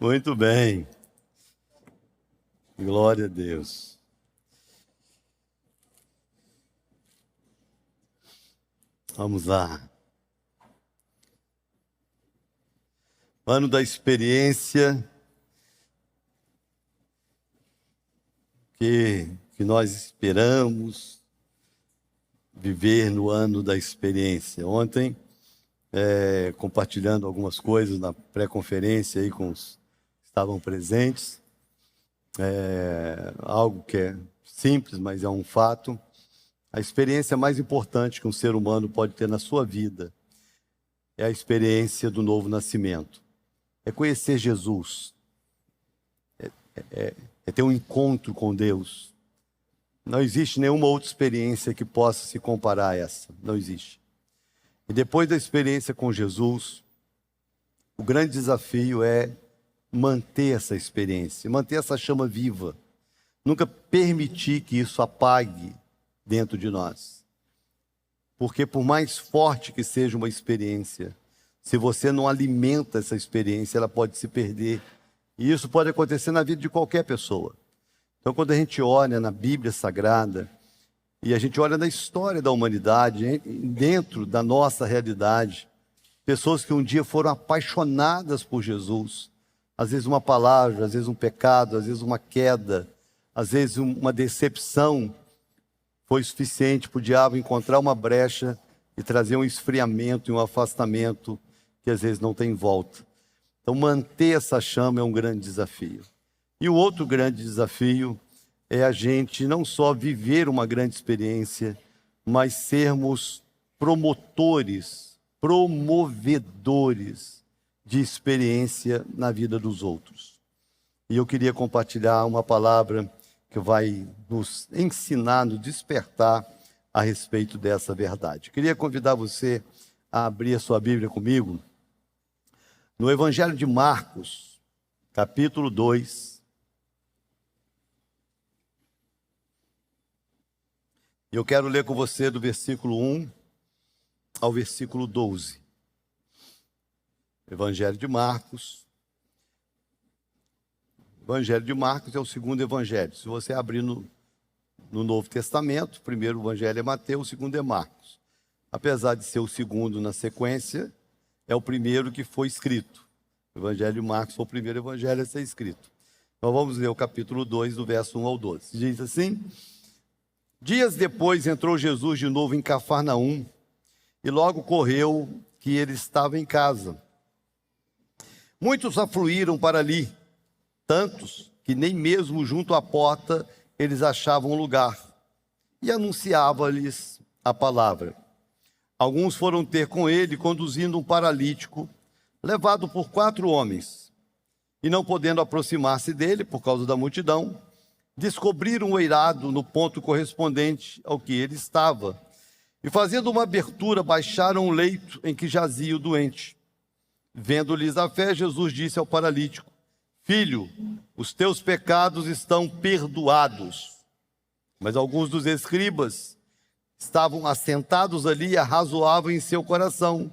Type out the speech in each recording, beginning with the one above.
Muito bem. Glória a Deus. Vamos lá. Ano da experiência que nós esperamos viver no ano da experiência. Ontem, compartilhando algumas coisas na pré-conferência aí com os que estavam presentes, algo que é simples, mas é um fato. A experiência mais importante que um ser humano pode ter na sua vida é a experiência do novo nascimento. É conhecer Jesus. É ter um encontro com Deus. Não existe nenhuma outra experiência que possa se comparar a essa. Não existe. E depois da experiência com Jesus, o grande desafio é manter essa experiência, manter essa chama viva. Nunca permitir que isso apague dentro de nós. Porque por mais forte que seja uma experiência, se você não alimenta essa experiência, ela pode se perder. E isso pode acontecer na vida de qualquer pessoa. Então, quando a gente olha na Bíblia Sagrada, e a gente olha na história da humanidade, dentro da nossa realidade, pessoas que um dia foram apaixonadas por Jesus, às vezes uma palavra, às vezes um pecado, às vezes uma queda, às vezes uma decepção, foi suficiente para o diabo encontrar uma brecha e trazer um esfriamento e um afastamento que às vezes não tem volta. Então, manter essa chama é um grande desafio. E o outro grande desafio é a gente não só viver uma grande experiência, mas sermos promovedores de experiência na vida dos outros. E eu queria compartilhar uma palavra que vai nos ensinar, nos despertar a respeito dessa verdade. Eu queria convidar você a abrir a sua Bíblia comigo no Evangelho de Marcos, capítulo 2. Eu quero ler com você do versículo 1 ao versículo 12. Evangelho de Marcos. Evangelho de Marcos é o segundo evangelho. Se você abrir no Novo Testamento, o primeiro evangelho é Mateus, o segundo é Marcos. Apesar de ser o segundo na sequência, é o primeiro que foi escrito. O Evangelho de Marcos foi o primeiro evangelho a ser escrito. Então vamos ler o capítulo 2, do verso 1 ao 12. Diz assim: Dias depois entrou Jesus de novo em Cafarnaum, e logo correu que ele estava em casa. Muitos afluíram para ali, tantos que nem mesmo junto à porta eles achavam lugar, e anunciava-lhes a palavra. Alguns foram ter com ele, conduzindo um paralítico, levado por 4 homens, e não podendo aproximar-se dele, por causa da multidão, descobriram o eirado no ponto correspondente ao que ele estava, e fazendo uma abertura, baixaram o leito em que jazia o doente. Vendo-lhes a fé, Jesus disse ao paralítico: Filho, os teus pecados estão perdoados. Mas alguns dos escribas estavam assentados ali e arrazoavam em seu coração: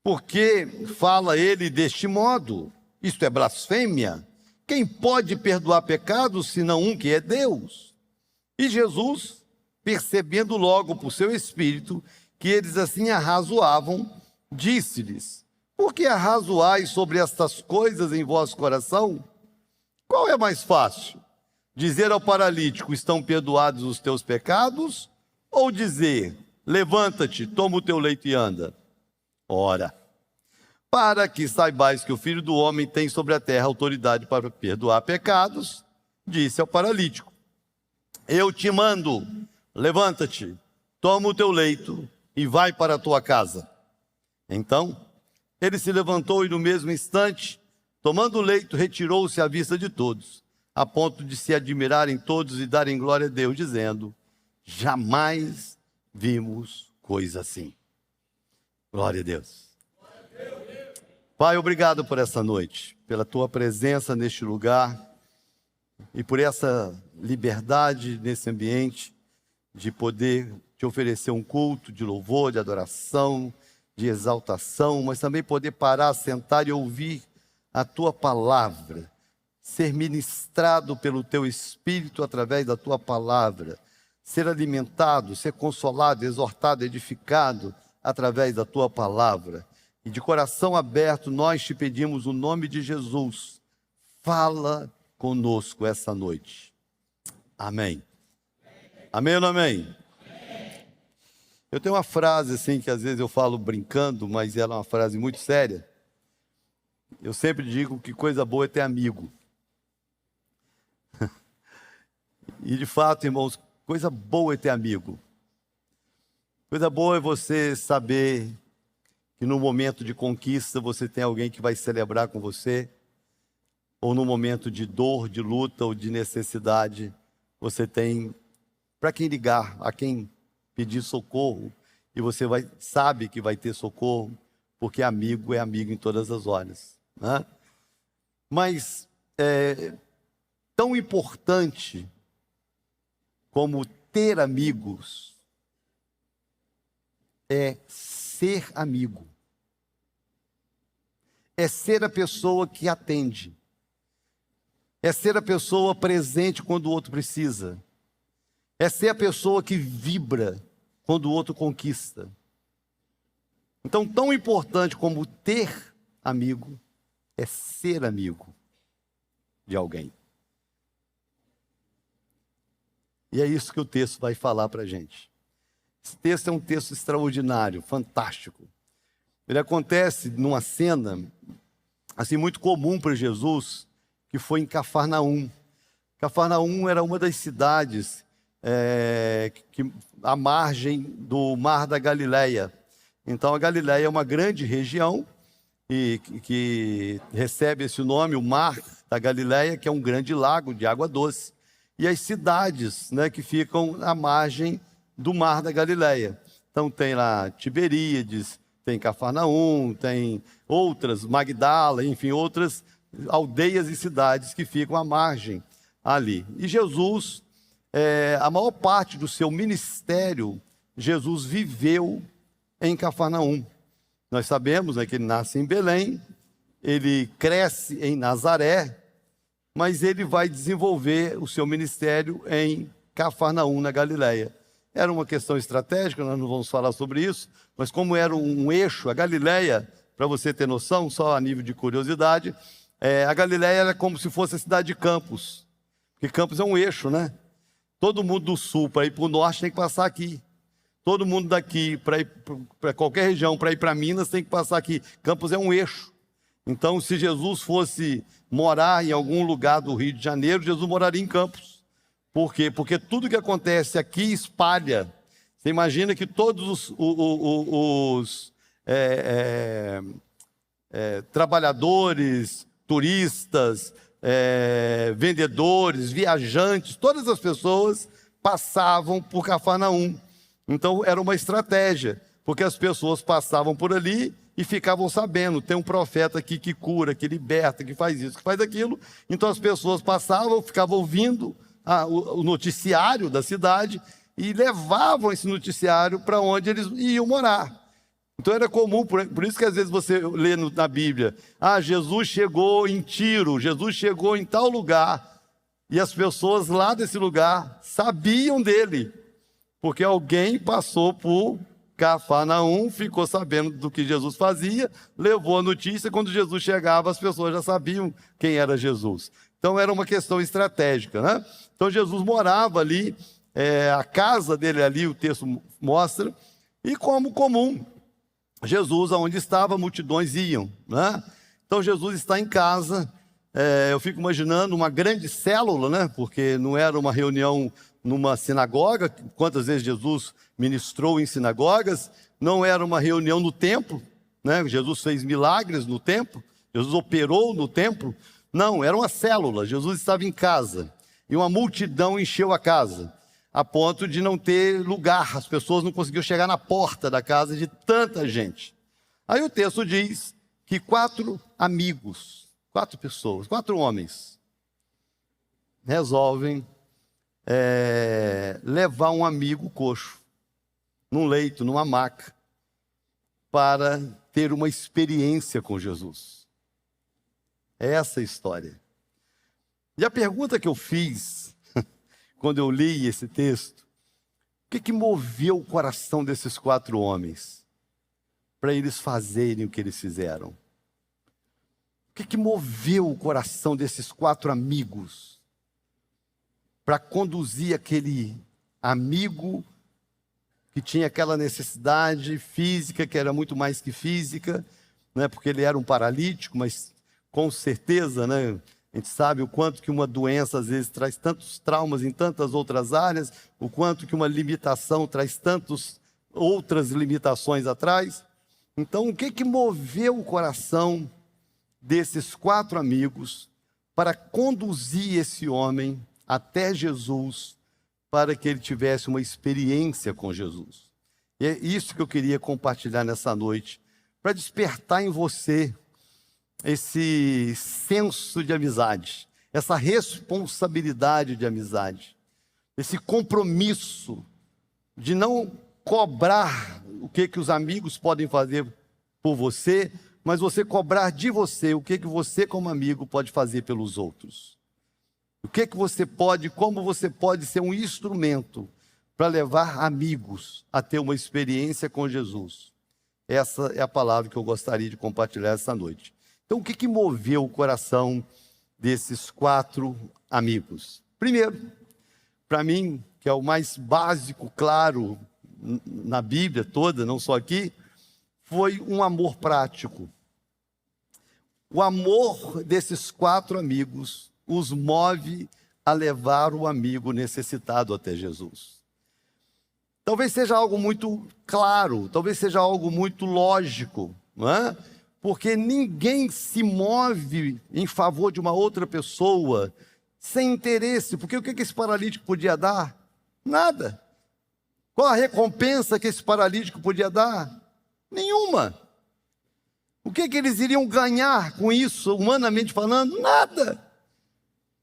por que fala ele deste modo? Isto é blasfêmia. Quem pode perdoar pecados, senão um que é Deus? E Jesus, percebendo logo por seu espírito que eles assim arrazoavam, disse-lhes: por que arrazoais sobre estas coisas em vosso coração? Qual é mais fácil? Dizer ao paralítico: estão perdoados os teus pecados? Ou dizer: levanta-te, toma o teu leito e anda? Ora, para que saibais que o Filho do Homem tem sobre a terra autoridade para perdoar pecados, disse ao paralítico: eu te mando, levanta-te, toma o teu leito e vai para a tua casa. Então, ele se levantou e no mesmo instante, tomando o leito, retirou-se à vista de todos, a ponto de se admirarem todos e darem glória a Deus, dizendo: jamais vimos coisa assim. Glória a Deus. Pai, obrigado por essa noite, pela tua presença neste lugar e por essa liberdade nesse ambiente de poder te oferecer um culto de louvor, de adoração, de exaltação, mas também poder parar, sentar e ouvir a tua palavra, ser ministrado pelo teu Espírito através da tua palavra, ser alimentado, ser consolado, exortado, edificado através da tua palavra. E de coração aberto, nós te pedimos o nome de Jesus. Fala conosco essa noite. Amém. Amém ou não amém? Eu tenho uma frase assim que às vezes eu falo brincando, mas ela é uma frase muito séria. Eu sempre digo que coisa boa é ter amigo. E de fato, irmãos, coisa boa é ter amigo. Coisa boa é você saber que no momento de conquista você tem alguém que vai celebrar com você, ou no momento de dor, de luta ou de necessidade, você tem para quem ligar, a quem pedir socorro, e você sabe que vai ter socorro, porque amigo é amigo em todas as horas, né? Mas tão importante como ter amigos é ser amigo. É ser a pessoa que atende. É ser a pessoa presente quando o outro precisa. É ser a pessoa que vibra quando o outro conquista. Então, tão importante como ter amigo é ser amigo de alguém. E é isso que o texto vai falar para a gente. Esse texto é um texto extraordinário, fantástico. Ele acontece numa cena assim muito comum para Jesus, que foi em Cafarnaum. Cafarnaum era uma das cidades à margem do Mar da Galileia. Então a Galileia é uma grande região que recebe esse nome, o Mar da Galileia, que é um grande lago de água doce. E as cidades, né, que ficam à margem do Mar da Galileia. Então tem lá Tiberíades, tem Cafarnaum, tem outras, Magdala, enfim, outras aldeias e cidades que ficam à margem ali. E Jesus, a maior parte do seu ministério, Jesus viveu em Cafarnaum. Nós sabemos, né, que ele nasce em Belém, ele cresce em Nazaré, mas ele vai desenvolver o seu ministério em Cafarnaum, na Galileia. Era uma questão estratégica, nós não vamos falar sobre isso, mas como era um eixo, a Galileia, para você ter noção, só a nível de curiosidade, a Galileia era como se fosse a cidade de Campos, porque Campos é um eixo, né? Todo mundo do sul para ir para o norte tem que passar aqui. Todo mundo daqui para ir para qualquer região, para ir para Minas, tem que passar aqui. Campos é um eixo. Então, se Jesus fosse morar em algum lugar do Rio de Janeiro, Jesus moraria em Campos. Por quê? Porque tudo que acontece aqui espalha. Você imagina que todos os trabalhadores, turistas, vendedores, viajantes, todas as pessoas passavam por Cafarnaum. Então era uma estratégia, porque as pessoas passavam por ali e ficavam sabendo, tem um profeta aqui que cura, que liberta, que faz isso, que faz aquilo. Então as pessoas passavam, ficavam ouvindo o noticiário da cidade e levavam esse noticiário para onde eles iam morar. Então era comum, por isso que às vezes você lê na Bíblia, Jesus chegou em Tiro, Jesus chegou em tal lugar, e as pessoas lá desse lugar sabiam dele, porque alguém passou por Cafarnaum, ficou sabendo do que Jesus fazia, levou a notícia, quando Jesus chegava as pessoas já sabiam quem era Jesus. Então era uma questão estratégica, né? Então Jesus morava ali, a casa dele ali, o texto mostra, e como comum, Jesus, aonde estava, multidões iam, né? Então Jesus está em casa, eu fico imaginando uma grande célula, né? Porque não era uma reunião numa sinagoga, quantas vezes Jesus ministrou em sinagogas, não era uma reunião no templo, né? Jesus fez milagres no templo, Jesus operou no templo, não, era uma célula, Jesus estava em casa, e uma multidão encheu a casa, a ponto de não ter lugar, as pessoas não conseguiam chegar na porta da casa de tanta gente. Aí o texto diz que 4 amigos, 4 pessoas, 4 homens, resolvem levar um amigo coxo, num leito, numa maca, para ter uma experiência com Jesus. É essa a história. E a pergunta que eu fiz, quando eu li esse texto, o que moveu o coração desses 4 homens para eles fazerem o que eles fizeram? O que moveu o coração desses 4 amigos para conduzir aquele amigo que tinha aquela necessidade física, que era muito mais que física, né? Porque ele era um paralítico, mas com certeza, né? A gente sabe o quanto que uma doença às vezes traz tantos traumas em tantas outras áreas, o quanto que uma limitação traz tantas outras limitações atrás. Então, o que moveu o coração desses 4 amigos para conduzir esse homem até Jesus, para que ele tivesse uma experiência com Jesus? E é isso que eu queria compartilhar nessa noite, para despertar em você esse senso de amizade, essa responsabilidade de amizade, esse compromisso de não cobrar o que os amigos podem fazer por você, mas você cobrar de você o que você como amigo pode fazer pelos outros. O que você pode, como você pode ser um instrumento para levar amigos a ter uma experiência com Jesus. Essa é a palavra que eu gostaria de compartilhar essa noite. Então, o que moveu o coração desses 4 amigos? Primeiro, para mim, que é o mais básico, claro, na Bíblia toda, não só aqui, foi um amor prático. O amor desses 4 amigos os move a levar o amigo necessitado até Jesus. Talvez seja algo muito claro, talvez seja algo muito lógico, não é? Porque ninguém se move em favor de uma outra pessoa sem interesse. Porque o que esse paralítico podia dar? Nada. Qual a recompensa que esse paralítico podia dar? Nenhuma. O que eles iriam ganhar com isso, humanamente falando? Nada.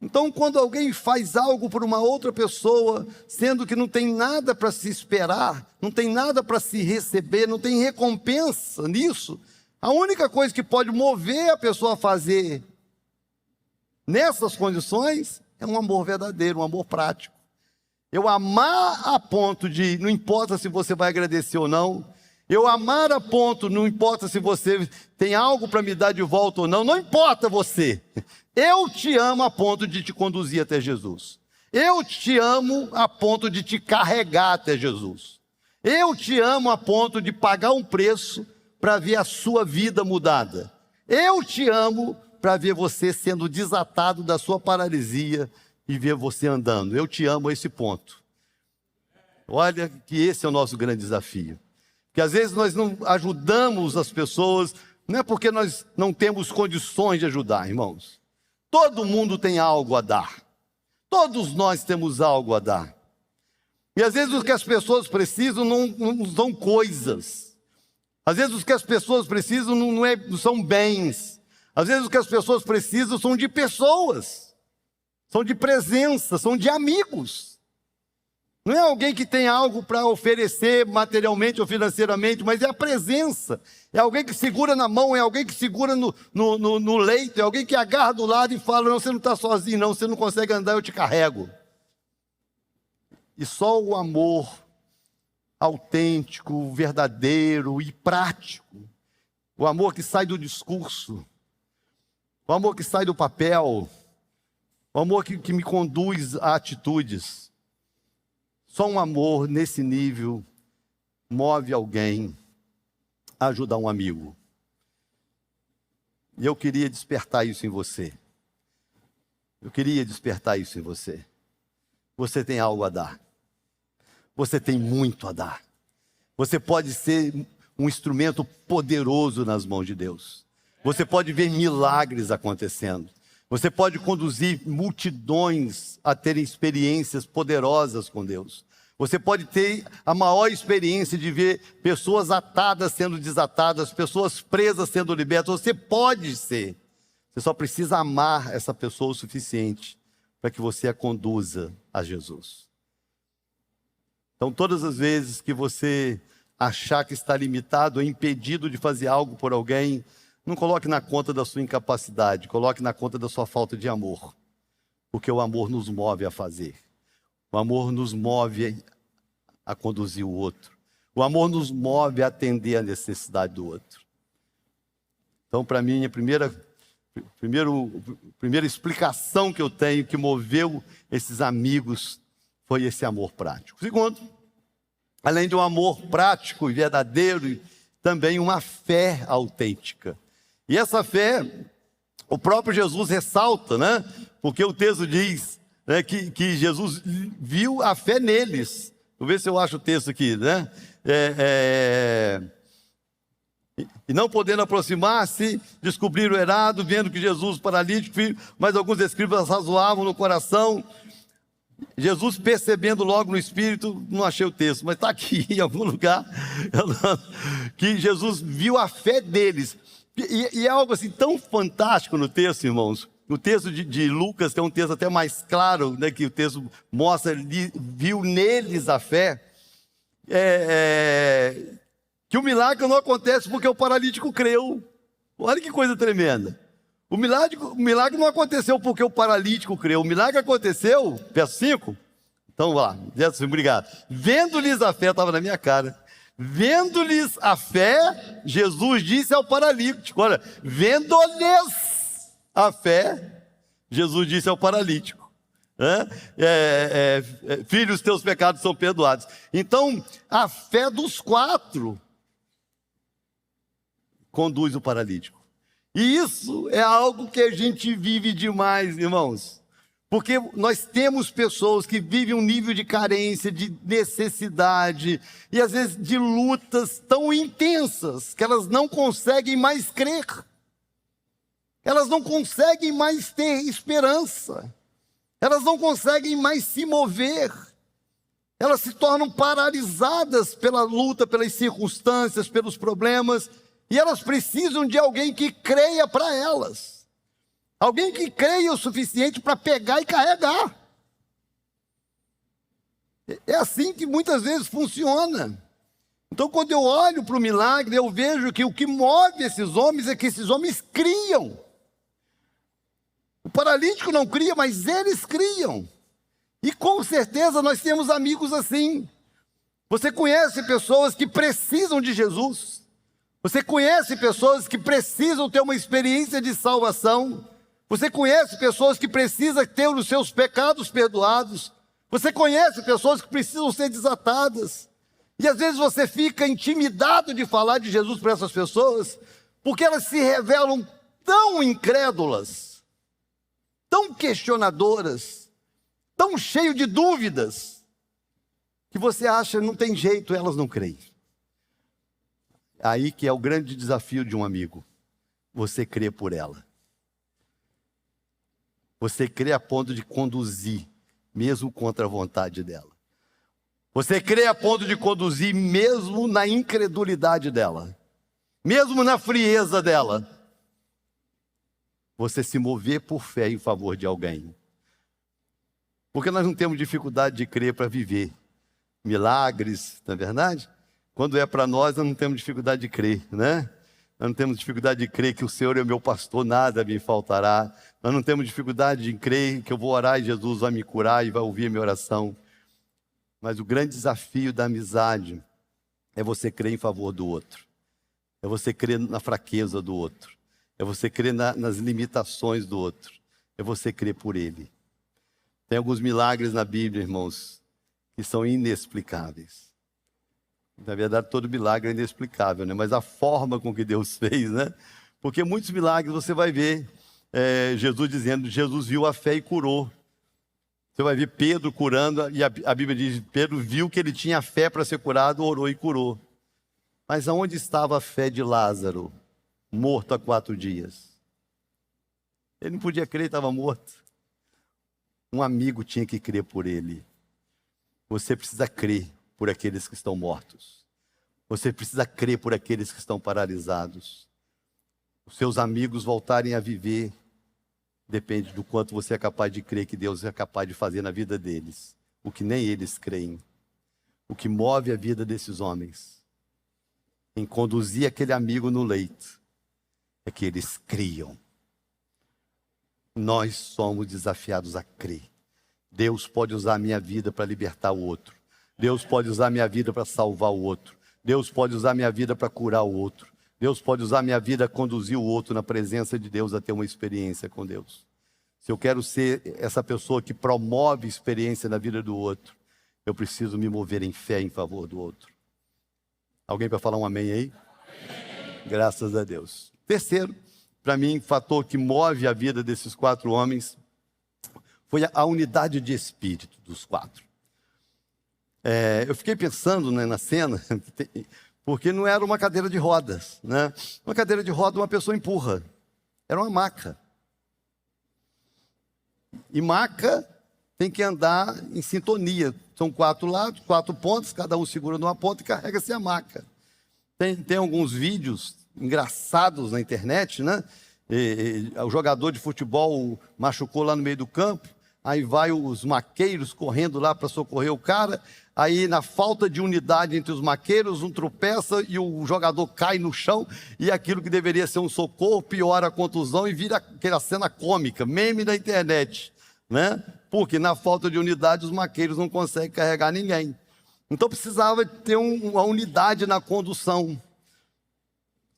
Então, quando alguém faz algo por uma outra pessoa, sendo que não tem nada para se esperar, não tem nada para se receber, não tem recompensa nisso, a única coisa que pode mover a pessoa a fazer nessas condições é um amor verdadeiro, um amor prático. Eu amar a ponto de, não importa se você vai agradecer ou não, eu amar a ponto, não importa se você tem algo para me dar de volta ou não, não importa você. Eu te amo a ponto de te conduzir até Jesus. Eu te amo a ponto de te carregar até Jesus. Eu te amo a ponto de pagar um preço para ver a sua vida mudada. Eu te amo para ver você sendo desatado da sua paralisia e ver você andando. Eu te amo a esse ponto. Olha que esse é o nosso grande desafio. Porque às vezes nós não ajudamos as pessoas, não é porque nós não temos condições de ajudar, irmãos. Todo mundo tem algo a dar. Todos nós temos algo a dar. E às vezes o que as pessoas precisam não são coisas. Às vezes o que as pessoas precisam não são bens. Às vezes o que as pessoas precisam são de pessoas. São de presença, são de amigos. Não é alguém que tem algo para oferecer materialmente ou financeiramente, mas é a presença. É alguém que segura na mão, é alguém que segura no leito, é alguém que agarra do lado e fala, não, você não está sozinho não, você não consegue andar, eu te carrego. E só o amor autêntico, verdadeiro e prático, o amor que sai do discurso, o amor que sai do papel, o amor que me conduz a atitudes, só um amor nesse nível move alguém a ajudar um amigo. E eu queria despertar isso em você. Eu queria despertar isso em você. Você tem algo a dar. Você tem muito a dar. Você pode ser um instrumento poderoso nas mãos de Deus. Você pode ver milagres acontecendo. Você pode conduzir multidões a terem experiências poderosas com Deus. Você pode ter a maior experiência de ver pessoas atadas sendo desatadas, pessoas presas sendo libertas. Você pode ser. Você só precisa amar essa pessoa o suficiente para que você a conduza a Jesus. Então, todas as vezes que você achar que está limitado, impedido de fazer algo por alguém, Não coloque na conta da sua incapacidade, coloque na conta da sua falta de amor. Porque o amor nos move a fazer. O amor nos move a conduzir o outro. O amor nos move a atender a necessidade do outro. Então, para mim, a primeira explicação que eu tenho que moveu esses amigos foi esse amor prático. Segundo, além de um amor prático e verdadeiro, também uma fé autêntica. E essa fé, o próprio Jesus ressalta, né? Porque o texto diz, né, que Jesus viu a fé neles. Vou ver se eu acho o texto aqui, né? E não podendo aproximar-se, descobriram o errado, vendo que Jesus paralítico, mas alguns escribas razoavam no coração. Jesus, percebendo logo no Espírito, não achei o texto, mas está aqui em algum lugar, que Jesus viu a fé deles. E é algo assim tão fantástico no texto, irmãos. O texto de Lucas, que é um texto até mais claro, né, que o texto mostra, ele viu neles a fé, que o milagre não acontece porque o paralítico creu. Olha que coisa tremenda. O milagre não aconteceu porque o paralítico creu. O milagre aconteceu, verso 5. Então, lá, verso 5, obrigado. Vendo-lhes a fé, estava na minha cara. Vendo-lhes a fé, Jesus disse ao paralítico. Olha, vendo-lhes a fé, Jesus disse ao paralítico. Filho, os teus pecados são perdoados. Então, a fé dos 4 conduz o paralítico. E isso é algo que a gente vive demais, irmãos. Porque nós temos pessoas que vivem um nível de carência, de necessidade, e às vezes de lutas tão intensas, que elas não conseguem mais crer. Elas não conseguem mais ter esperança. Elas não conseguem mais se mover. Elas se tornam paralisadas pela luta, pelas circunstâncias, pelos problemas. E elas precisam de alguém que creia para elas. Alguém que creia o suficiente para pegar e carregar. É assim que muitas vezes funciona. Então, quando eu olho para o milagre, eu vejo que o que move esses homens é que esses homens criam. O paralítico não cria, mas eles criam. E com certeza nós temos amigos assim. Você conhece pessoas que precisam de Jesus. Você conhece pessoas que precisam ter uma experiência de salvação. Você conhece pessoas que precisam ter os seus pecados perdoados. Você conhece pessoas que precisam ser desatadas. E às vezes você fica intimidado de falar de Jesus para essas pessoas, porque elas se revelam tão incrédulas, tão questionadoras, tão cheias de dúvidas, que você acha que não tem jeito, elas não creem. Aí que é o grande desafio de um amigo. Você crê por ela. Você crê a ponto de conduzir, mesmo contra a vontade dela. Você crê a ponto de conduzir mesmo na incredulidade dela. Mesmo na frieza dela. Você se mover por fé em favor de alguém. Porque nós não temos dificuldade de crer para viver milagres, não é verdade? Quando é para nós não temos dificuldade de crer, né? Nós não temos dificuldade de crer que o Senhor é o meu pastor, nada me faltará. Nós não temos dificuldade de crer que eu vou orar e Jesus vai me curar e vai ouvir a minha oração. Mas o grande desafio da amizade é você crer em favor do outro. É você crer na fraqueza do outro. É você crer nas limitações do outro. É você crer por ele. Tem alguns milagres na Bíblia, irmãos, que são inexplicáveis. Na verdade, todo milagre é inexplicável, né? Mas a forma com que Deus fez, né? Porque muitos milagres você vai ver Jesus dizendo, Jesus viu a fé e curou. Você vai ver Pedro curando, e a Bíblia diz, Pedro viu que ele tinha fé para ser curado, orou e curou. Mas aonde estava a fé de Lázaro, morto há 4 dias? Ele não podia crer, estava morto. Um amigo tinha que crer por ele. Você precisa crer por aqueles que estão mortos. Você precisa crer por aqueles que estão paralisados. Os seus amigos voltarem a viver depende do quanto você é capaz de crer que Deus é capaz de fazer na vida deles, o que nem eles creem. O que move a vida desses homens em conduzir aquele amigo no leito é que eles criam. Nós somos desafiados a crer. Deus pode usar a minha vida para libertar o outro. Deus pode usar a minha vida para salvar o outro. Deus pode usar a minha vida para curar o outro. Deus pode usar a minha vida para conduzir o outro na presença de Deus a ter uma experiência com Deus. Se eu quero ser essa pessoa que promove experiência na vida do outro, eu preciso me mover em fé em favor do outro. Alguém para falar um amém aí? Amém. Graças a Deus. Terceiro, para mim, fator que move a vida desses 4 homens foi a unidade de espírito dos 4. Eu fiquei pensando, né, na cena, porque não era uma cadeira de rodas, né? Uma cadeira de rodas uma pessoa empurra. Era uma maca. E maca tem que andar em sintonia. São 4 lados, 4 pontas, cada um segura numa ponta e carrega-se a maca. Tem alguns vídeos engraçados na internet, né? O jogador de futebol machucou lá no meio do campo, aí vai os maqueiros correndo lá para socorrer o cara, aí na falta de unidade entre os maqueiros, um tropeça e o jogador cai no chão, e aquilo que deveria ser um socorro piora a contusão e vira aquela cena cômica, meme da internet, né? Porque na falta de unidade os maqueiros não conseguem carregar ninguém. Então precisava ter uma unidade na condução.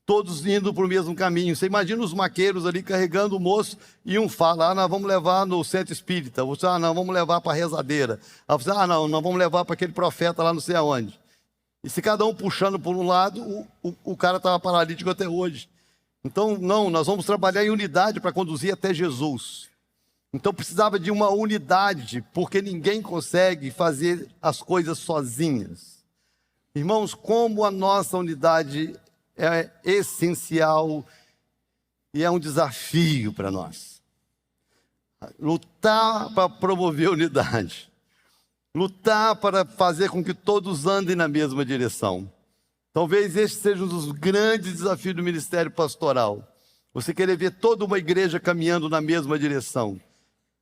Todos indo para o mesmo caminho. Você imagina os maqueiros ali carregando o moço e um fala, nós vamos levar no centro espírita. Você, não, vamos levar para a rezadeira. Você, não, nós vamos levar para aquele profeta lá não sei aonde. E se cada um puxando por um lado, o cara estava paralítico até hoje. Então, não, nós vamos trabalhar em unidade para conduzir até Jesus. Então precisava de uma unidade, porque ninguém consegue fazer as coisas sozinhas. Irmãos, como a nossa unidade é essencial e é um desafio para nós. Lutar para promover a unidade. Lutar para fazer com que todos andem na mesma direção. Talvez este seja um dos grandes desafios do ministério pastoral. Você querer ver toda uma igreja caminhando na mesma direção.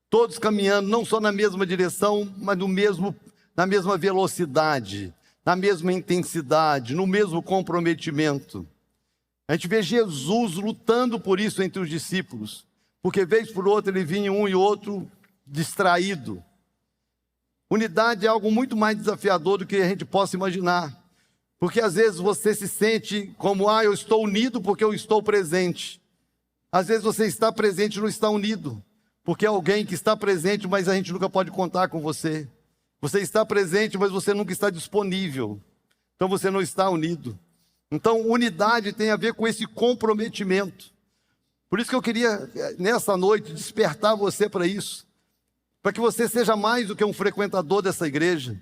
Todos caminhando não só na mesma direção, mas na mesma velocidade, na mesma intensidade, no mesmo comprometimento. A gente vê Jesus lutando por isso entre os discípulos, porque vez por outra ele vinha um e outro distraído. Unidade é algo muito mais desafiador do que a gente possa imaginar, porque às vezes você se sente como, eu estou unido porque eu estou presente. Às vezes você está presente e não está unido, porque é alguém que está presente, mas a gente nunca pode contar com você. Você está presente, mas você nunca está disponível. Então você não está unido. Então unidade tem a ver com esse comprometimento. Por isso que eu queria, nessa noite, despertar você para isso. Para que você seja mais do que um frequentador dessa igreja.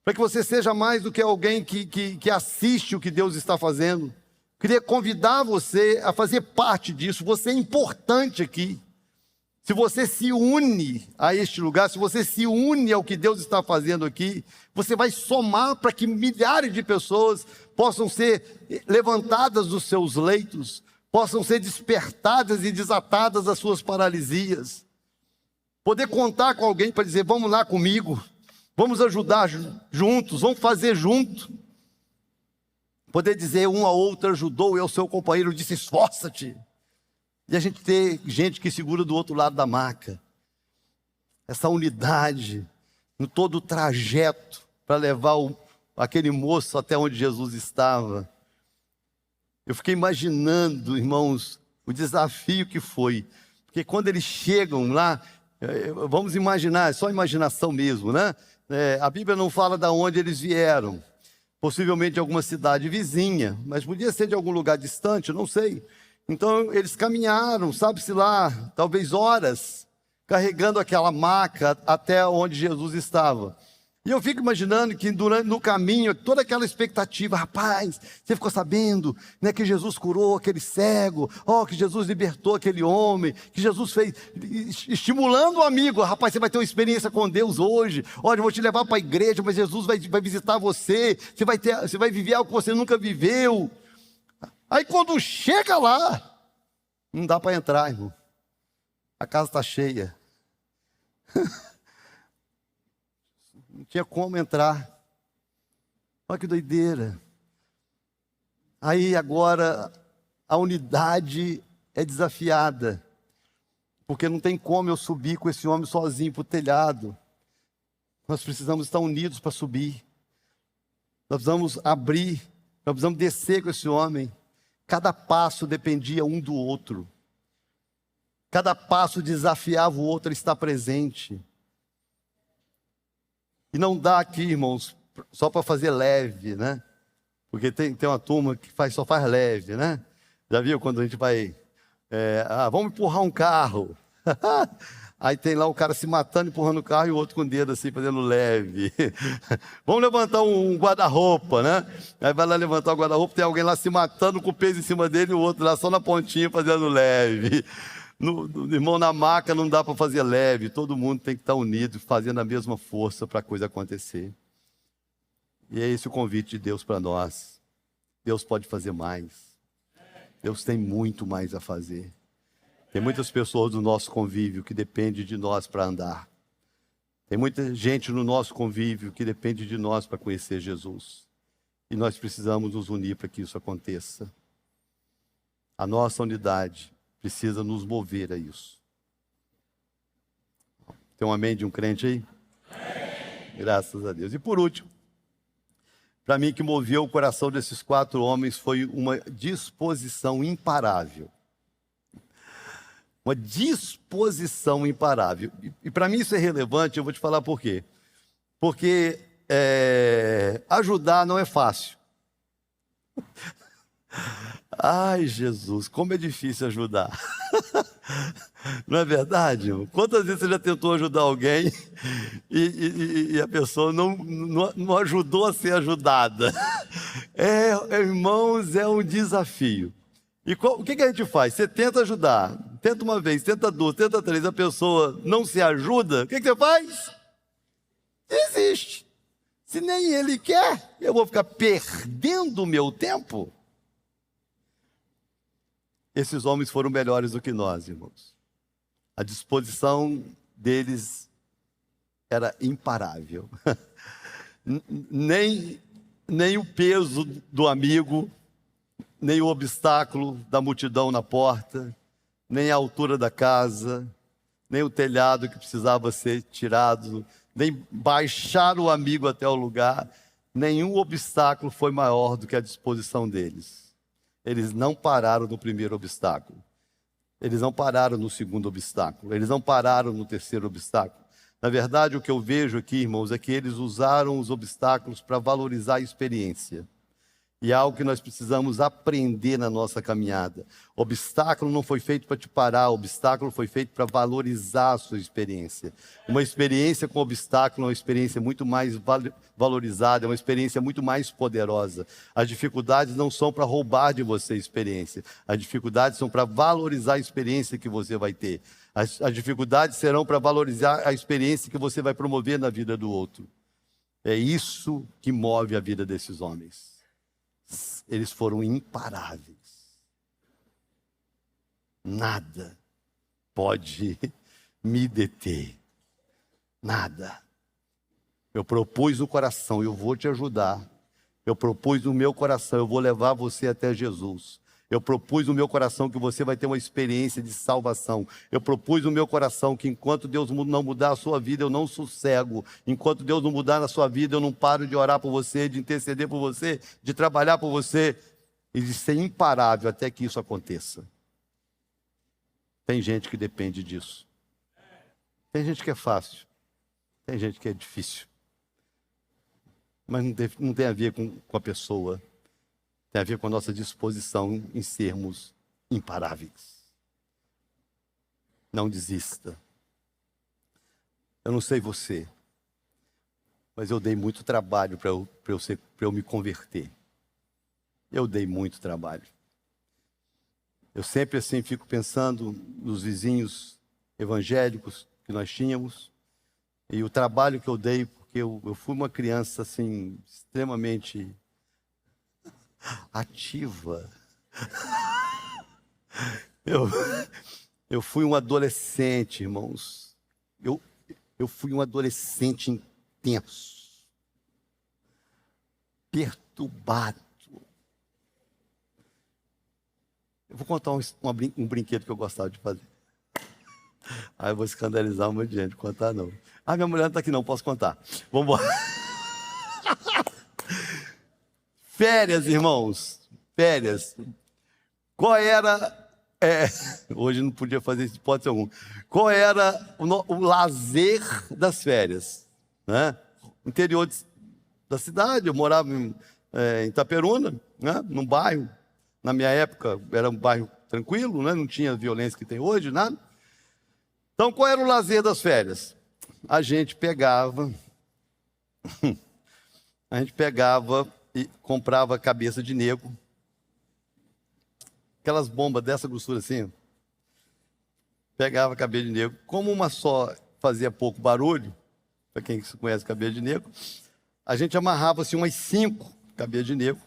Para que você seja mais do que alguém que assiste o que Deus está fazendo. Queria convidar você a fazer parte disso. Você é importante aqui. Se você se une a este lugar, se você se une ao que Deus está fazendo aqui, você vai somar para que milhares de pessoas possam ser levantadas dos seus leitos, possam ser despertadas e desatadas das suas paralisias. Poder contar com alguém para dizer, vamos lá comigo, vamos ajudar juntos, vamos fazer junto. Poder dizer, um a outro ajudou, e o seu companheiro disse, esforça-te. E a gente ter gente que segura do outro lado da maca. Essa unidade, em todo o trajeto, para levar aquele moço até onde Jesus estava. Eu fiquei imaginando, irmãos, o desafio que foi. Porque quando eles chegam lá, vamos imaginar, é só imaginação mesmo, né? A Bíblia não fala de onde eles vieram. Possivelmente de alguma cidade vizinha, mas podia ser de algum lugar distante, não sei. Então eles caminharam, sabe-se lá, talvez horas, carregando aquela maca até onde Jesus estava. E eu fico imaginando que no caminho, toda aquela expectativa, rapaz, você ficou sabendo, né, que Jesus curou aquele cego, que Jesus libertou aquele homem, que Jesus fez, estimulando o amigo, rapaz, você vai ter uma experiência com Deus hoje, olha, eu vou te levar para a igreja, mas Jesus vai visitar você, você vai viver algo que você nunca viveu. Aí quando chega lá, não dá para entrar, irmão. A casa está cheia. Não tinha como entrar. Olha que doideira. Aí agora a unidade é desafiada, porque não tem como eu subir com esse homem sozinho para o telhado. Nós precisamos estar unidos para subir. Nós precisamos abrir, nós precisamos descer com esse homem. Cada passo dependia um do outro. Cada passo desafiava o outro a estar presente. E não dá aqui, irmãos, só para fazer leve, né? Porque tem uma turma que só faz leve, né? Já viu quando a gente vai... vamos empurrar um carro. Aí tem lá o cara se matando, empurrando o carro, e o outro com o dedo assim, fazendo leve. Vamos levantar um guarda-roupa, né? Aí vai lá levantar o guarda-roupa, tem alguém lá se matando com o peso em cima dele, e o outro lá só na pontinha fazendo leve. Irmão, na maca não dá para fazer leve, todo mundo tem que estar unido, fazendo a mesma força para a coisa acontecer. E é esse o convite de Deus para nós. Deus pode fazer mais. Deus tem muito mais a fazer. Tem muitas pessoas do nosso convívio que dependem de nós para andar. Tem muita gente no nosso convívio que depende de nós para conhecer Jesus. E nós precisamos nos unir para que isso aconteça. A nossa unidade precisa nos mover a isso. Tem um amém de um crente aí? Amém. Graças a Deus. E por último, para mim, que moveu o coração desses 4 homens foi uma disposição imparável. Uma disposição imparável. E para mim isso é relevante, eu vou te falar por quê. Porque ajudar não é fácil. Ai, Jesus, como é difícil ajudar. Não é verdade, irmão? Quantas vezes você já tentou ajudar alguém e a pessoa não ajudou a ser ajudada? Irmãos, é um desafio. E o que a gente faz? Você tenta ajudar, tenta uma vez, tenta 2, tenta 3, a pessoa não se ajuda, o que você faz? Desiste. Se nem ele quer, eu vou ficar perdendo o meu tempo? Esses homens foram melhores do que nós, irmãos. A disposição deles era imparável. Nem o peso do amigo, nem o obstáculo da multidão na porta, nem a altura da casa, nem o telhado que precisava ser tirado, nem baixar o amigo até o lugar. Nenhum obstáculo foi maior do que a disposição deles. Eles não pararam no primeiro obstáculo. Eles não pararam no segundo obstáculo. Eles não pararam no terceiro obstáculo. Na verdade, o que eu vejo aqui, irmãos, é que eles usaram os obstáculos para valorizar a experiência. E é algo que nós precisamos aprender na nossa caminhada. Obstáculo não foi feito para te parar, obstáculo foi feito para valorizar a sua experiência. Uma experiência com obstáculo é uma experiência muito mais valorizada, é uma experiência muito mais poderosa. As dificuldades não são para roubar de você a experiência, as dificuldades são para valorizar a experiência que você vai ter. As dificuldades serão para valorizar a experiência que você vai promover na vida do outro. É isso que move a vida desses homens. Eles foram imparáveis. Nada pode me deter. Nada. Eu propus no coração, eu vou te ajudar. Eu propus no meu coração, eu vou levar você até Jesus. Eu propus no meu coração que você vai ter uma experiência de salvação. Eu propus no meu coração que enquanto Deus não mudar a sua vida, eu não sossego. Enquanto Deus não mudar na sua vida, eu não paro de orar por você, de interceder por você, de trabalhar por você e de ser imparável até que isso aconteça. Tem gente que depende disso. Tem gente que é fácil. Tem gente que é difícil. Mas não tem a ver com a pessoa. Tem a ver com a nossa disposição em sermos imparáveis. Não desista. Eu não sei você, mas eu dei muito trabalho para eu me converter. Eu dei muito trabalho. Eu sempre assim fico pensando nos vizinhos evangélicos que nós tínhamos e o trabalho que eu dei, porque eu fui uma criança assim extremamente ativa. Eu fui um adolescente, irmãos. Eu fui um adolescente intenso, perturbado. Eu vou contar um brinquedo que eu gostava de fazer. Aí eu vou escandalizar um monte de gente, contar não. Ah, minha mulher não está aqui não, posso contar. Vamos embora. Férias, irmãos. Férias. Qual era... hoje não podia fazer isso, pode ser algum. Qual era o lazer das férias? Né? Interior da cidade, eu morava em Itaperuna, né? Num bairro. Na minha época era um bairro tranquilo, né? Não tinha a violência que tem hoje, nada. Então, qual era o lazer das férias? A gente pegava e comprava cabeça de negro, aquelas bombas dessa grossura assim, pegava cabeça de negro, como uma só fazia pouco barulho, para quem conhece cabeça de negro, a gente amarrava assim umas 5 cabeças de negro,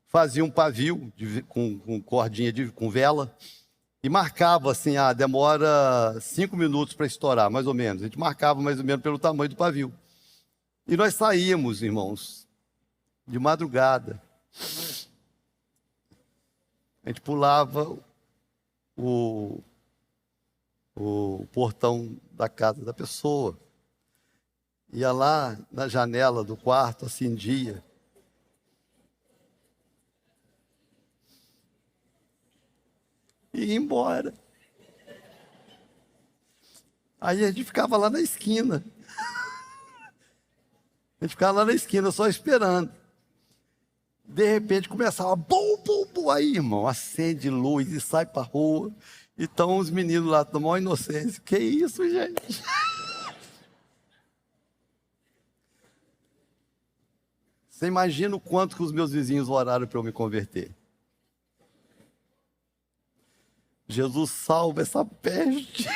fazia um pavio com cordinha com vela, e marcava assim, demora 5 minutos para estourar, mais ou menos. A gente marcava mais ou menos pelo tamanho do pavio. E nós saímos, irmãos, de madrugada. A gente pulava o portão da casa da pessoa. Ia lá na janela do quarto, acendia. E ia embora. Aí a gente ficava lá na esquina. A gente ficava lá na esquina só esperando. De repente começava, bum, bum, bum. Aí, irmão, acende luz e sai pra rua. E estão os meninos lá, com a maior inocência. Que isso, gente? Você imagina o quanto que os meus vizinhos oraram para eu me converter. Jesus, salva essa peste.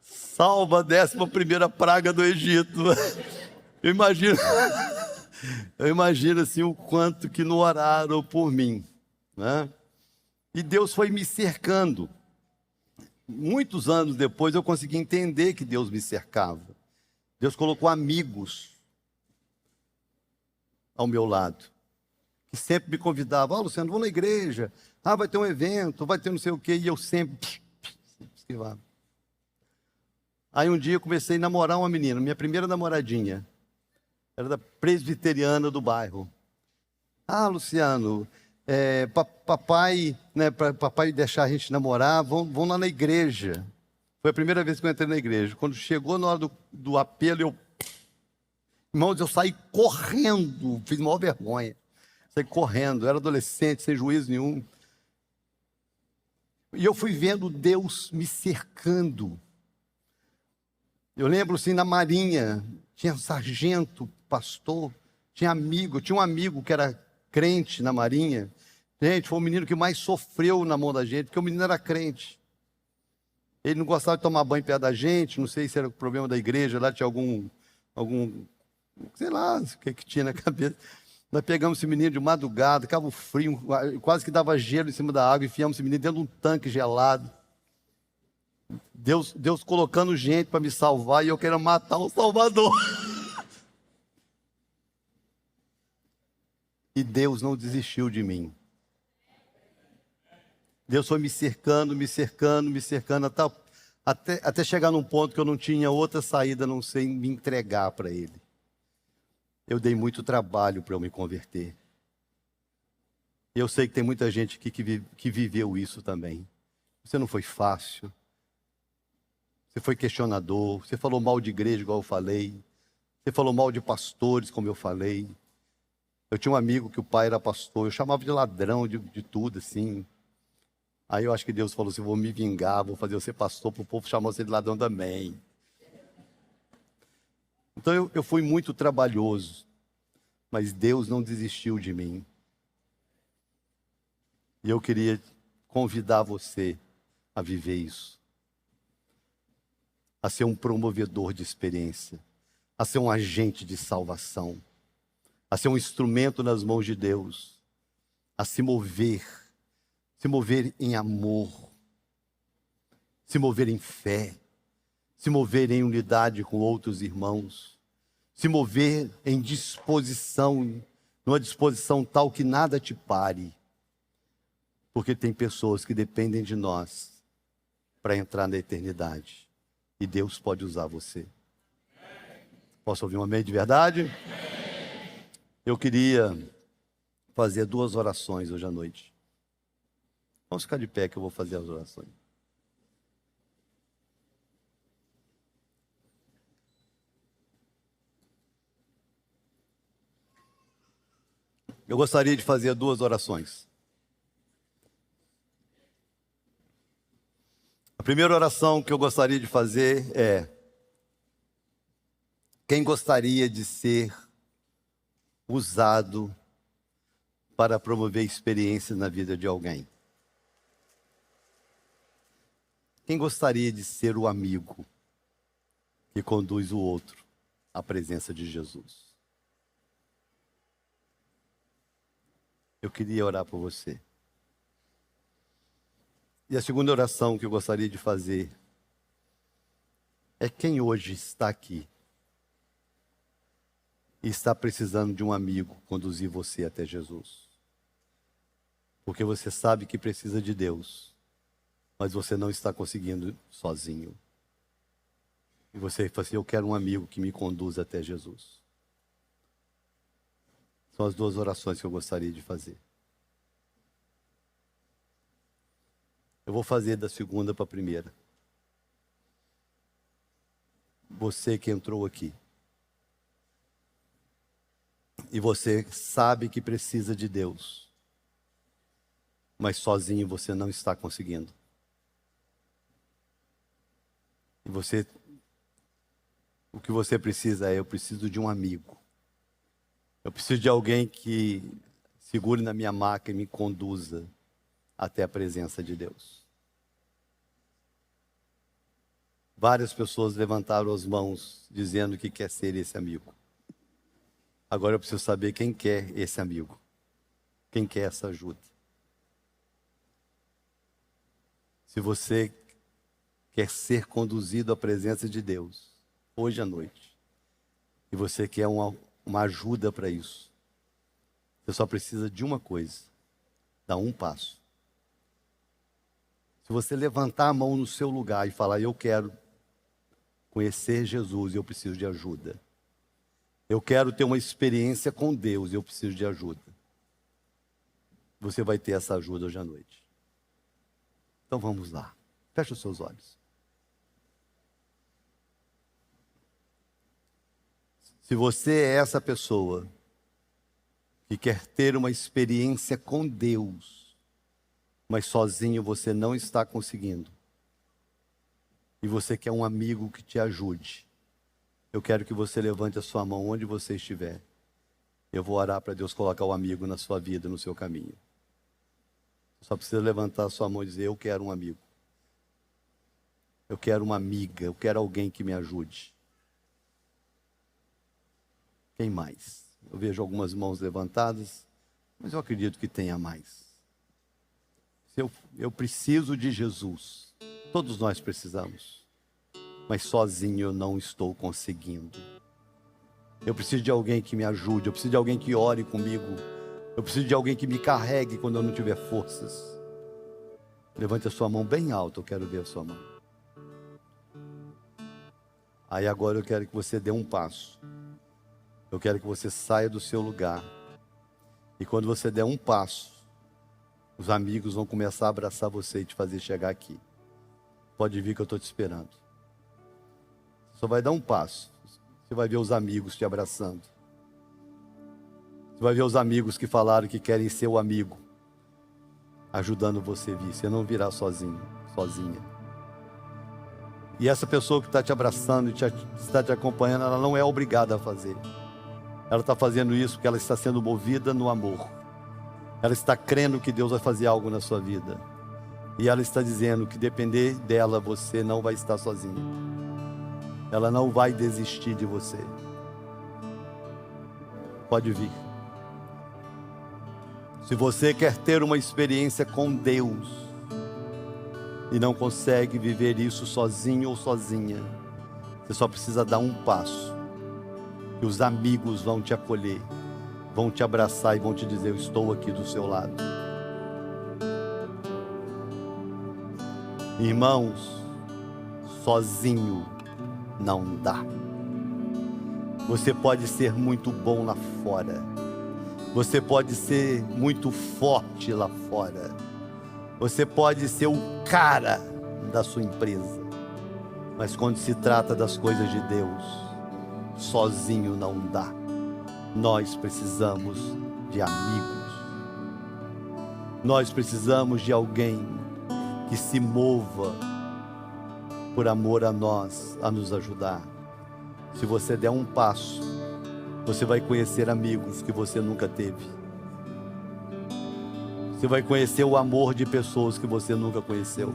Salva a 11ª praga do Egito. Eu imagino assim o quanto que não oraram por mim, né? E Deus foi me cercando. Muitos anos depois eu consegui entender que Deus me cercava. Deus colocou amigos ao meu lado, que sempre me convidavam. Luciano, vamos na igreja. Vai ter um evento, vai ter não sei o quê. E eu sempre esquivava. Aí um dia eu comecei a namorar uma menina, minha primeira namoradinha. Era da presbiteriana do bairro. Luciano, papai, né, para papai deixar a gente namorar, vão lá na igreja. Foi a primeira vez que eu entrei na igreja. Quando chegou na hora do apelo, irmãos, eu saí correndo, fiz maior vergonha. Saí correndo, eu era adolescente, sem juízo nenhum. E eu fui vendo Deus me cercando. Eu lembro assim, na Marinha, tinha um sargento, pastor, tinha um amigo que era crente na Marinha. Gente, foi o menino que mais sofreu na mão da gente, porque o menino era crente. Ele não gostava de tomar banho perto da gente, não sei se era o problema da igreja, lá tinha algum sei lá, o que tinha na cabeça. Nós pegamos esse menino de madrugada, ficava frio, quase que dava gelo em cima da água, e enfiamos esse menino dentro de um tanque gelado. Deus colocando gente para me salvar e eu querendo matar o Salvador. E Deus não desistiu de mim. Deus foi me cercando, até chegar num ponto que eu não tinha outra saída a não ser me entregar para Ele. Eu dei muito trabalho para eu me converter. Eu sei que tem muita gente aqui que viveu isso também. Você não foi fácil. Você foi questionador. Você falou mal de igreja, igual eu falei. Você falou mal de pastores, como eu falei. Eu tinha um amigo que o pai era pastor. Eu chamava de ladrão, de tudo, assim. Aí eu acho que Deus falou assim, vou me vingar, vou fazer você pastor, para o povo chamar você de ladrão também. Então eu fui muito trabalhoso, mas Deus não desistiu de mim. E eu queria convidar você a viver isso. A ser um promovedor de experiência. A ser um agente de salvação. A ser um instrumento nas mãos de Deus. A se mover em amor. Se mover em fé. Se mover em unidade com outros irmãos, se mover em disposição, numa disposição tal que nada te pare. Porque tem pessoas que dependem de nós para entrar na eternidade. E Deus pode usar você. Posso ouvir um amém de verdade? Eu queria fazer 2 orações hoje à noite. Vamos ficar de pé que eu vou fazer as orações. Eu gostaria de fazer 2 orações. A primeira oração que eu gostaria de fazer é: quem gostaria de ser usado para promover experiências na vida de alguém? Quem gostaria de ser o amigo que conduz o outro à presença de Jesus? Eu queria orar por você. E a segunda oração que eu gostaria de fazer é: quem hoje está aqui e está precisando de um amigo conduzir você até Jesus? Porque você sabe que precisa de Deus, mas você não está conseguindo sozinho. E você fala assim: eu quero um amigo que me conduza até Jesus. São as 2 orações que eu gostaria de fazer. Eu vou fazer da segunda para a primeira. Você que entrou aqui e você sabe que precisa de Deus, mas sozinho você não está conseguindo. E o que você precisa é: eu preciso de um amigo. Eu preciso de alguém que segure na minha maca e me conduza até a presença de Deus. Várias pessoas levantaram as mãos dizendo que quer ser esse amigo. Agora eu preciso saber quem quer esse amigo, quem quer essa ajuda. Se você quer ser conduzido à presença de Deus hoje à noite, e você quer uma ajuda para isso, você só precisa de uma coisa: dar um passo. Se você levantar a mão no seu lugar e falar: eu quero conhecer Jesus e eu preciso de ajuda, eu quero ter uma experiência com Deus e eu preciso de ajuda, você vai ter essa ajuda hoje à noite. Então vamos lá, feche os seus olhos. Se você é essa pessoa que quer ter uma experiência com Deus, mas sozinho você não está conseguindo, e você quer um amigo que te ajude, eu quero que você levante a sua mão onde você estiver. Eu vou orar para Deus colocar o amigo na sua vida, no seu caminho. Só precisa levantar a sua mão e dizer: eu quero um amigo. Eu quero uma amiga, eu quero alguém que me ajude. Quem mais? Eu vejo algumas mãos levantadas, mas eu acredito que tenha mais. Eu preciso de Jesus. Todos nós precisamos. Mas sozinho eu não estou conseguindo. Eu preciso de alguém que me ajude. Eu preciso de alguém que ore comigo. Eu preciso de alguém que me carregue quando eu não tiver forças. Levante a sua mão bem alta, eu quero ver a sua mão. Aí agora eu quero que você dê um passo. Eu quero que você saia do seu lugar. E quando você der um passo, os amigos vão começar a abraçar você e te fazer chegar aqui. Pode vir que eu estou te esperando. Você só vai dar um passo. Você vai ver os amigos te abraçando. Você vai ver os amigos que falaram que querem ser o amigo, ajudando você a vir. Você não virá sozinho, sozinha. E essa pessoa que está te abraçando e está te acompanhando, ela não é obrigada a fazer. Ela está fazendo isso porque ela está sendo movida no amor. Ela está crendo que Deus vai fazer algo na sua vida. E ela está dizendo que depender dela, você não vai estar sozinho. Ela não vai desistir de você. Pode vir. Se você quer ter uma experiência com Deus e não consegue viver isso sozinho ou sozinha, você só precisa dar um passo. E os amigos vão te acolher, vão te abraçar e vão te dizer: eu estou aqui do seu lado. Irmãos, sozinho não dá. Você pode ser muito bom lá fora, você pode ser muito forte lá fora, você pode ser o cara da sua empresa, mas quando se trata das coisas de Deus, sozinho não dá. Nós precisamos de amigos. Nós precisamos de alguém que se mova por amor a nós, a nos ajudar. Se você der um passo, você vai conhecer amigos que você nunca teve. Você vai conhecer o amor de pessoas que você nunca conheceu.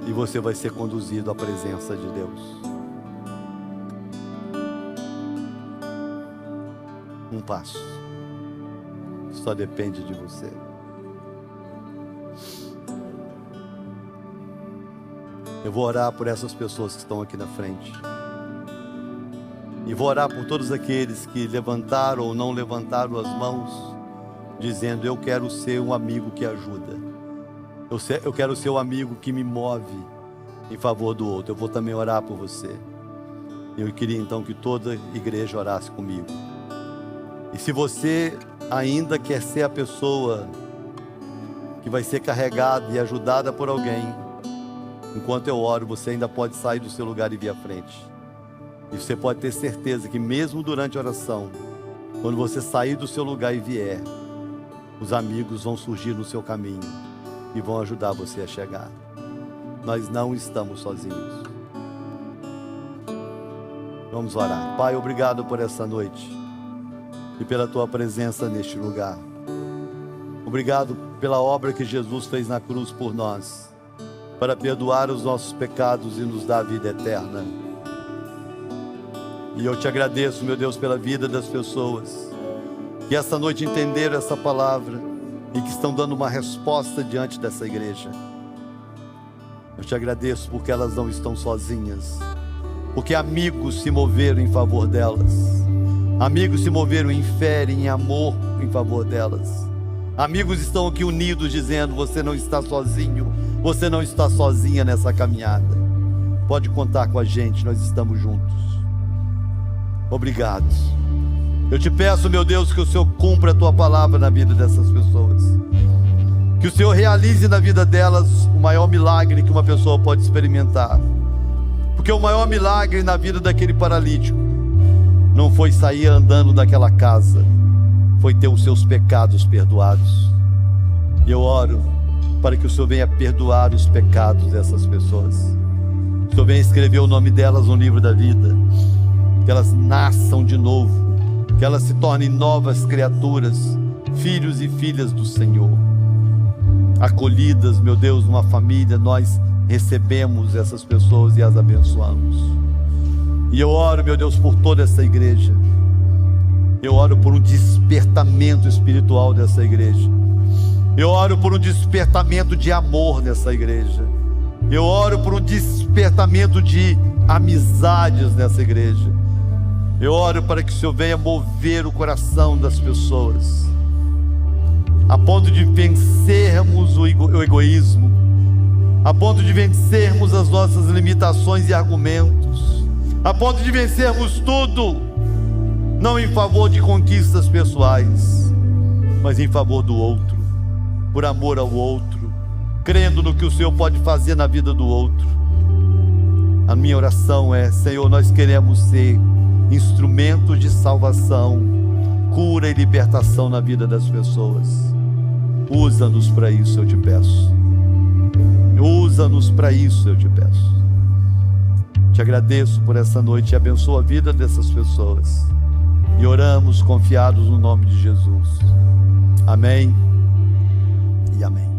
E você vai ser conduzido à presença de Deus. Um passo. Só depende de você. Eu vou orar por essas pessoas que estão aqui na frente. E vou orar por todos aqueles que levantaram ou não levantaram as mãos, dizendo: eu quero ser um amigo que ajuda. Eu quero ser um amigo que me move em favor do outro. Eu vou também orar por você. Eu queria então que toda a igreja orasse comigo. E se você ainda quer ser a pessoa que vai ser carregada e ajudada por alguém, enquanto eu oro, você ainda pode sair do seu lugar e vir à frente. E você pode ter certeza que mesmo durante a oração, quando você sair do seu lugar e vier, os amigos vão surgir no seu caminho e vão ajudar você a chegar. Nós não estamos sozinhos. Vamos orar. Pai, obrigado por essa noite e pela tua presença neste lugar. Obrigado pela obra que Jesus fez na cruz por nós, para perdoar os nossos pecados e nos dar a vida eterna. E eu te agradeço, meu Deus, pela vida das pessoas que esta noite entenderam essa palavra e que estão dando uma resposta diante dessa igreja. Eu te agradeço porque elas não estão sozinhas, porque amigos se moveram em favor delas, amigos se moveram em fé, em amor em favor delas. Amigos estão aqui unidos dizendo: você não está sozinho, você não está sozinha nessa caminhada. Pode contar com a gente, nós estamos juntos. Obrigado. Eu te peço, meu Deus, que o Senhor cumpra a tua palavra na vida dessas pessoas, que o Senhor realize na vida delas o maior milagre que uma pessoa pode experimentar. Porque o maior milagre na vida daquele paralítico não foi sair andando daquela casa, foi ter os seus pecados perdoados. E eu oro para que o Senhor venha perdoar os pecados dessas pessoas. O Senhor venha escrever o nome delas no livro da vida, que elas nasçam de novo, que elas se tornem novas criaturas, filhos e filhas do Senhor, acolhidas, meu Deus, numa família. Nós recebemos essas pessoas e as abençoamos. E eu oro, meu Deus, por toda essa igreja. Eu oro por um despertamento espiritual dessa igreja. Eu oro por um despertamento de amor nessa igreja. Eu oro por um despertamento de amizades nessa igreja. Eu oro para que o Senhor venha mover o coração das pessoas, a ponto de vencermos o egoísmo, a ponto de vencermos as nossas limitações e argumentos, a ponto de vencermos tudo, não em favor de conquistas pessoais, mas em favor do outro, por amor ao outro, crendo no que o Senhor pode fazer na vida do outro. A minha oração é: Senhor, nós queremos ser instrumentos de salvação, cura e libertação na vida das pessoas. Usa-nos para isso, eu te peço. Usa-nos para isso, eu te peço. Te agradeço por essa noite e abençoa a vida dessas pessoas. E oramos confiados no nome de Jesus. Amém e amém.